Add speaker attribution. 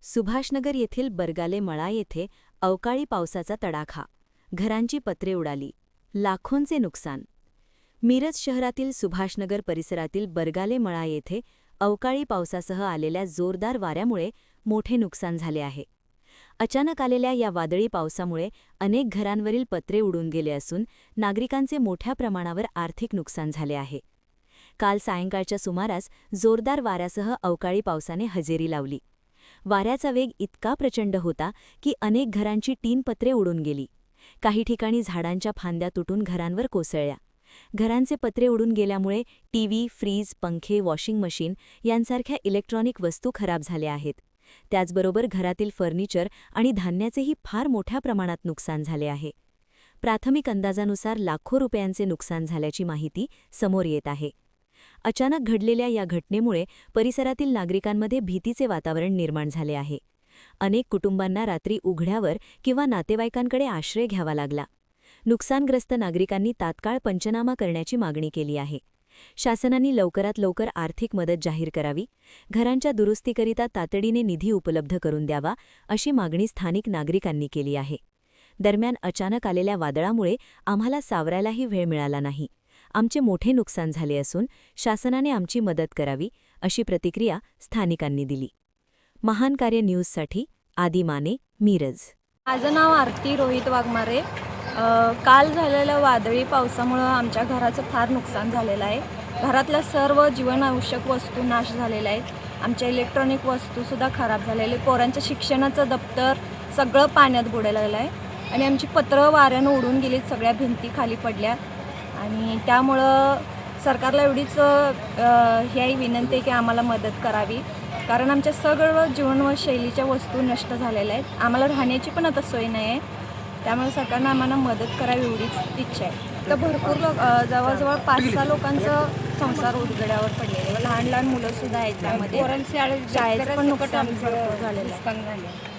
Speaker 1: सुभाषनगर येथील बरगाले मळा येथे अवकाळी पावसाचा तडाखा, घरांची पत्रे उडाली, लाखोंचे नुकसान. मिरज शहरातील सुभाषनगर परिसरातील बरगाले मळा येथे अवकाळी पावसासह आलेल्या जोरदार वाऱ्यामुळे मोठे नुकसान झाले आहे. अचानक आलेल्या या वादळी पावसामुळे अनेक घरांवरील पत्रे उडून गेले असून नागरिकांचे मोठ्या प्रमाणावर आर्थिक नुकसान झाले आहे. काल सायंकाळच्या सुमारास जोरदार वाऱ्यासह अवकाळी पावसाने हजेरी लावली. वाऱ्याचा वेग इतका प्रचंड होता की अनेक घरांची टीनपत्रे उडून गेली. काही ठिकाणी झाडांच्या फांद्या तुटून घरांवर कोसळल्या. घरांचे पत्रे उडून गेल्यामुळे टीव्ही, फ्रीज, पंखे, वॉशिंग मशीन यांसारख्या इलेक्ट्रॉनिक वस्तू खराब झाल्या आहेत. त्याचबरोबर घरातील फर्निचर आणि धान्याचेही फार मोठ्या प्रमाणात नुकसान झाले आहे. प्राथमिक अंदाजानुसार लाखो रुपयांचे नुकसान झाल्याची माहिती समोर येत आहे. अचानक घडलेल्या या घटनेमुळे परिसरातील नागरिकांमध्ये भीतीचे वातावरण निर्माण झाले आहे. अनेक कुटुंबांना रात्री उघड्यावर किंवा नातेवाईकांकडे आश्रय घ्यावा लागला. नुकसानग्रस्त नागरिकांनी तात्काळ पंचनामा करण्याची मागणी केली आहे. शासनाने लवकरात लवकर आर्थिक मदत जाहीर करावी, घरांच्या दुरुस्तीकरिता तातडीने निधी उपलब्ध करून द्यावा, अशी मागणी स्थानिक नागरिकांनी केली आहे. दरम्यान अचानक आलेल्या वादळामुळे आम्हाला सावरायलाही वेळ मिळाला नाही. आमचे मोठे नुकसान झाले असून शासनाने आमची मदत करावी, अशी प्रतिक्रिया स्थानिकांनी दिली. महान कार्य न्यूजसाठी आदी माने, मिरज.
Speaker 2: माझं नाव आरती रोहित वाघमारे. काल झालेल्या वादळी पावसामुळं आमच्या घराचं फार नुकसान झालेलं आहे. घरातल्या सर्व जीवनावश्यक वस्तू नाश झालेल्या आहेत. आमच्या इलेक्ट्रॉनिक वस्तूसुद्धा खराब झालेले. पोरांच्या शिक्षणाचं दप्तर सगळं पाण्यात बुडालेलं आहे आणि आमची पत्रं वाऱ्यानं उडून गेली, सगळ्या भिंती खाली पडल्या. आणि त्यामुळं सरकारला एवढीच ही विनंती आहे की आम्हाला मदत करावी, कारण आमच्या सगळं जीवनशैलीच्या वस्तू नष्ट झालेल्या आहेत. आम्हाला राहण्याची पण आता सोय नाही आहे. त्यामुळे सरकारनं आम्हाला मदत करावी एवढीच इच्छा आहे. तर भरपूर जवळजवळ 5-6 लोकांचं संसार उघड्यावर पडलेले. लहान लहान मुलंसुद्धा आहेत. त्यामध्ये शाळेचं पण नुकसान झालेलं आहे.